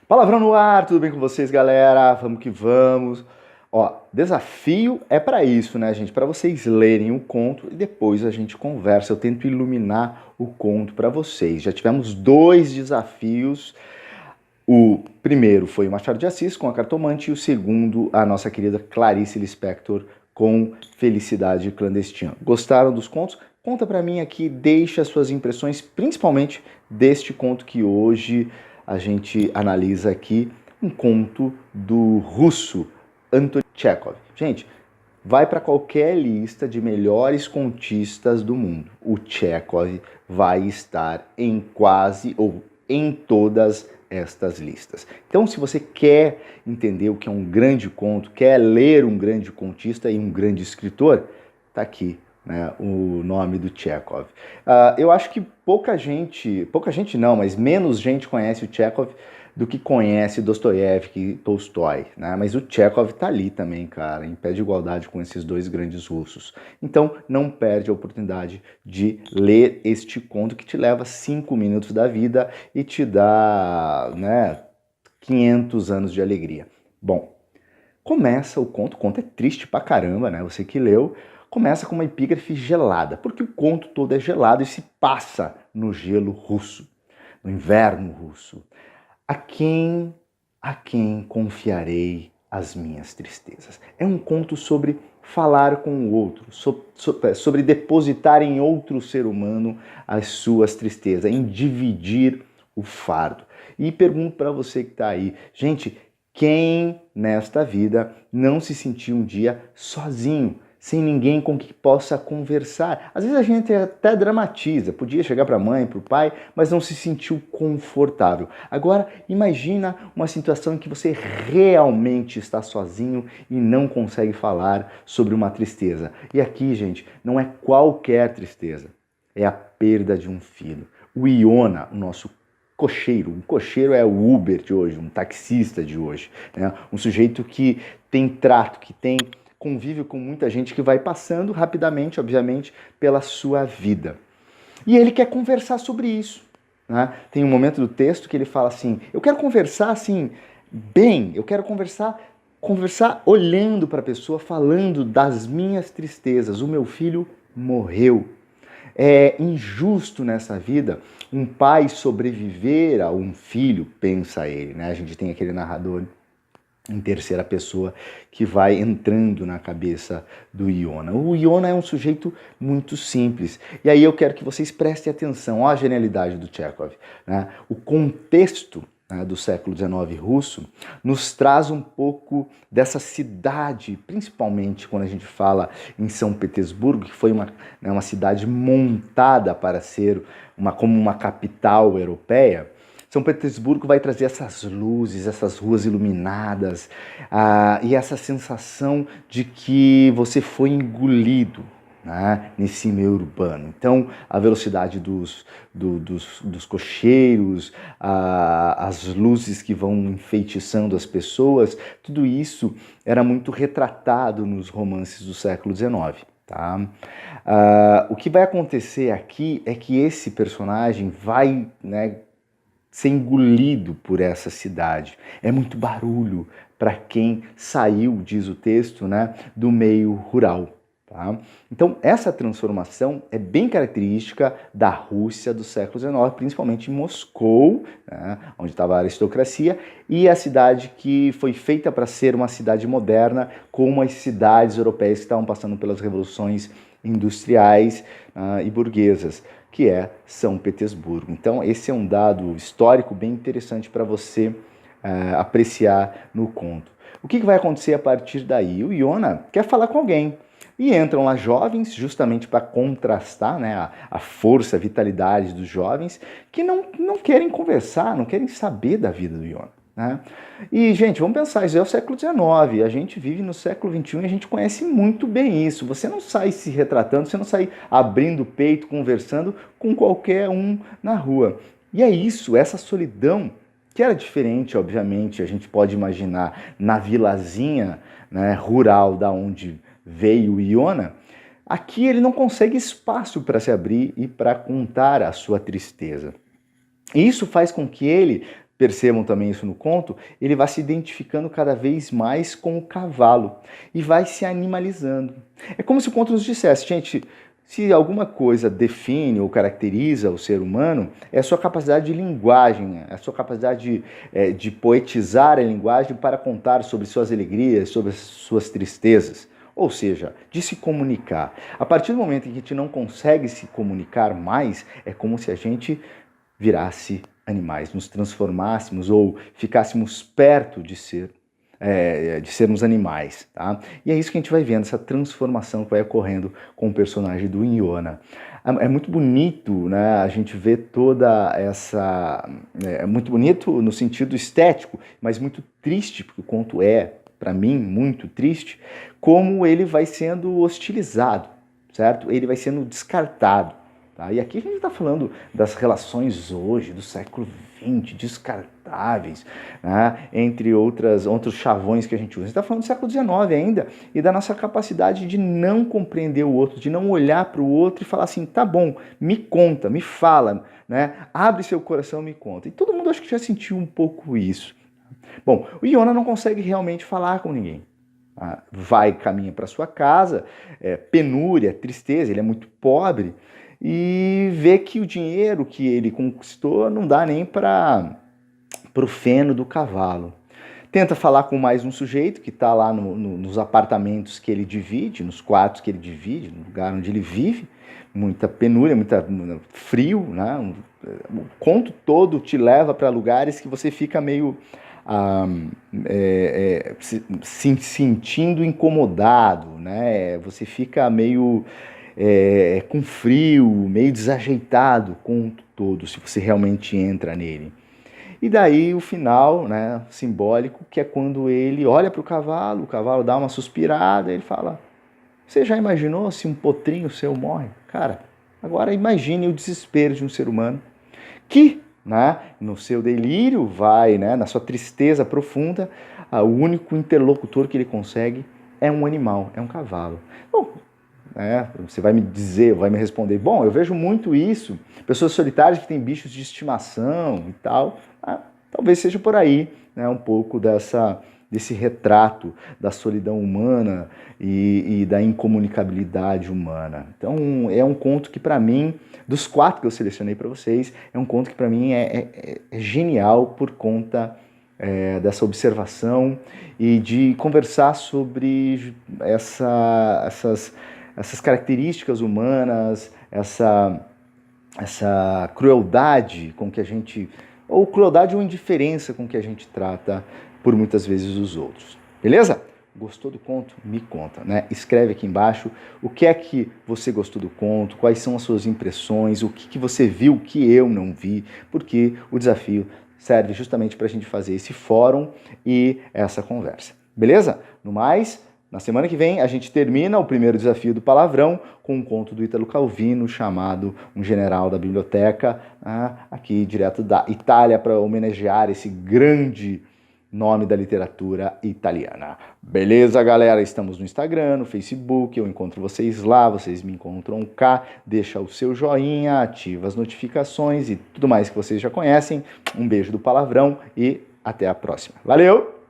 Palavrão no ar, tudo bem com vocês, galera? Vamos que vamos. Ó, desafio é para isso, né, gente? Para vocês lerem o conto e depois a gente conversa. Eu tento iluminar o conto para vocês. Já tivemos dois desafios. O primeiro foi o Machado de Assis com a Cartomante e o segundo, a nossa querida Clarice Lispector com Felicidade Clandestina. Gostaram dos contos? Conta para mim aqui, deixa as suas impressões, principalmente deste conto que hoje a gente analisa aqui, um conto do russo Anton Chekhov. Gente, vai para qualquer lista de melhores contistas do mundo. O Chekhov vai estar em quase ou em todas estas listas. Então, se você quer entender o que é um grande conto, quer ler um grande contista e um grande escritor, tá aqui, né, o nome do Chekhov. Eu acho que pouca gente não, mas menos gente conhece o Chekhov do que conhece Dostoiévski e Tolstói, né? Mas o Chekhov tá ali também, cara, em pé de igualdade com esses dois grandes russos. Então, não perde a oportunidade de ler este conto que te leva 5 minutos da vida e te dá, né, 500 anos de alegria. Bom, começa o conto é triste pra caramba, né? Você que leu, começa com uma epígrafe gelada, porque o conto todo é gelado e se passa no gelo russo, no inverno russo. A quem confiarei as minhas tristezas? É um conto sobre falar com o outro, sobre depositar em outro ser humano as suas tristezas, em dividir o fardo. E pergunto para você que está aí, gente, quem nesta vida não se sentiu um dia sozinho, sem ninguém com quem possa conversar? Às vezes a gente até dramatiza, podia chegar para a mãe, para o pai, mas não se sentiu confortável. Agora, imagina uma situação em que você realmente está sozinho e não consegue falar sobre uma tristeza. E aqui, gente, não é qualquer tristeza, é a perda de um filho. O Iona, o nosso cocheiro, um cocheiro é o Uber de hoje, um taxista de hoje, né? Um sujeito que tem trato, que tem convívio com muita gente, que vai passando rapidamente, obviamente, pela sua vida. E ele quer conversar sobre isso, né? Tem um momento do texto que ele fala assim, eu quero conversar assim, bem, eu quero conversar olhando para a pessoa, falando das minhas tristezas. O meu filho morreu. É injusto nessa vida um pai sobreviver a um filho, pensa ele, né? A gente tem aquele narrador em terceira pessoa que vai entrando na cabeça do Iona. O Iona é um sujeito muito simples. E aí eu quero que vocês prestem atenção à genialidade do Chekhov, né? O contexto, né, do século XIX russo nos traz um pouco dessa cidade, principalmente quando a gente fala em São Petersburgo, que foi uma cidade montada para ser como uma capital europeia. São Petersburgo vai trazer essas luzes, essas ruas iluminadas, e essa sensação de que você foi engolido, né, nesse meio urbano. Então, a velocidade dos cocheiros, as luzes que vão enfeitiçando as pessoas, tudo isso era muito retratado nos romances do século XIX. Tá? O que vai acontecer aqui é que esse personagem vai, né, ser engolido por essa cidade. É muito barulho para quem saiu, diz o texto, né, do meio rural. Tá? Então, essa transformação é bem característica da Rússia do século XIX, principalmente em Moscou, né, onde estava a aristocracia, e a cidade que foi feita para ser uma cidade moderna, como as cidades europeias que estavam passando pelas revoluções industriais e burguesas, que é São Petersburgo. Então, esse é um dado histórico bem interessante para você apreciar no conto. O que vai acontecer a partir daí? O Iona quer falar com alguém. E entram lá jovens, justamente para contrastar, né, a força, a vitalidade dos jovens, que não querem conversar, não querem saber da vida do Iona. Né? E, gente, vamos pensar, isso é o século XIX, a gente vive no século XXI e a gente conhece muito bem isso. Você não sai se retratando, você não sai abrindo o peito, conversando com qualquer um na rua. E é isso, essa solidão, que era diferente, obviamente, a gente pode imaginar na vilazinha, né, rural da onde veio Iona, aqui ele não consegue espaço para se abrir e para contar a sua tristeza. E isso faz com que ele, percebam também isso no conto, ele vai se identificando cada vez mais com o cavalo e vai se animalizando. É como se o conto nos dissesse, gente, se alguma coisa define ou caracteriza o ser humano, é a sua capacidade de linguagem, é a sua capacidade de poetizar a linguagem para contar sobre suas alegrias, sobre suas tristezas. Ou seja, de se comunicar. A partir do momento em que a gente não consegue se comunicar mais, é como se a gente virasse animais, nos transformássemos ou ficássemos perto de sermos animais, tá? E é isso que a gente vai vendo, essa transformação que vai ocorrendo com o personagem do Iona. É muito bonito, né, a gente ver toda essa... É muito bonito no sentido estético, mas muito triste, porque o conto para mim, muito triste, como ele vai sendo hostilizado, certo? Ele vai sendo descartado. Tá? E aqui a gente está falando das relações hoje, do século XX, descartáveis, né? Entre outros chavões que a gente usa. A gente está falando do século XIX ainda e da nossa capacidade de não compreender o outro, de não olhar para o outro e falar assim, tá bom, me conta, me fala, né? Abre seu coração e me conta. E todo mundo acho que já sentiu um pouco isso. Bom, o Iona não consegue realmente falar com ninguém. Caminha para sua casa, penúria, tristeza, ele é muito pobre, e vê que o dinheiro que ele conquistou não dá nem para o feno do cavalo. Tenta falar com mais um sujeito que está lá nos apartamentos que ele divide, nos quartos que ele divide, no lugar onde ele vive, muita penúria, muito frio, né? O conto todo te leva para lugares que você fica meio se sentindo incomodado, né? Você fica meio com frio, meio desajeitado o conto todo, se você realmente entra nele. E daí o final, né, simbólico, que é quando ele olha para o cavalo dá uma suspirada, ele fala, você já imaginou se um potrinho seu morre? Cara, agora imagine o desespero de um ser humano que, né, no seu delírio vai, né, na sua tristeza profunda, o único interlocutor que ele consegue é um animal, é um cavalo. Bom, você vai me dizer, vai me responder, bom, eu vejo muito isso, pessoas solitárias que têm bichos de estimação e tal, talvez seja por aí, né, um pouco desse retrato da solidão humana e da incomunicabilidade humana. Então, é um conto que, para mim, dos 4 que eu selecionei para vocês, é um conto que, para mim, é genial por conta dessa observação e de conversar sobre essas características humanas, essa crueldade com que a gente... ou crueldade ou indiferença com que a gente trata por muitas vezes os outros. Beleza? Gostou do conto? Me conta, né? Escreve aqui embaixo o que é que você gostou do conto, quais são as suas impressões, o que você viu que eu não vi, porque o desafio serve justamente para a gente fazer esse fórum e essa conversa. Beleza? No mais, na semana que vem a gente termina o primeiro desafio do palavrão com um conto do Ítalo Calvino chamado Um General da Biblioteca, aqui direto da Itália, para homenagear esse grande nome da literatura italiana. Beleza, galera? Estamos no Instagram, no Facebook, eu encontro vocês lá, vocês me encontram cá. Deixa o seu joinha, ativa as notificações e tudo mais que vocês já conhecem. Um beijo do palavrão e até a próxima. Valeu!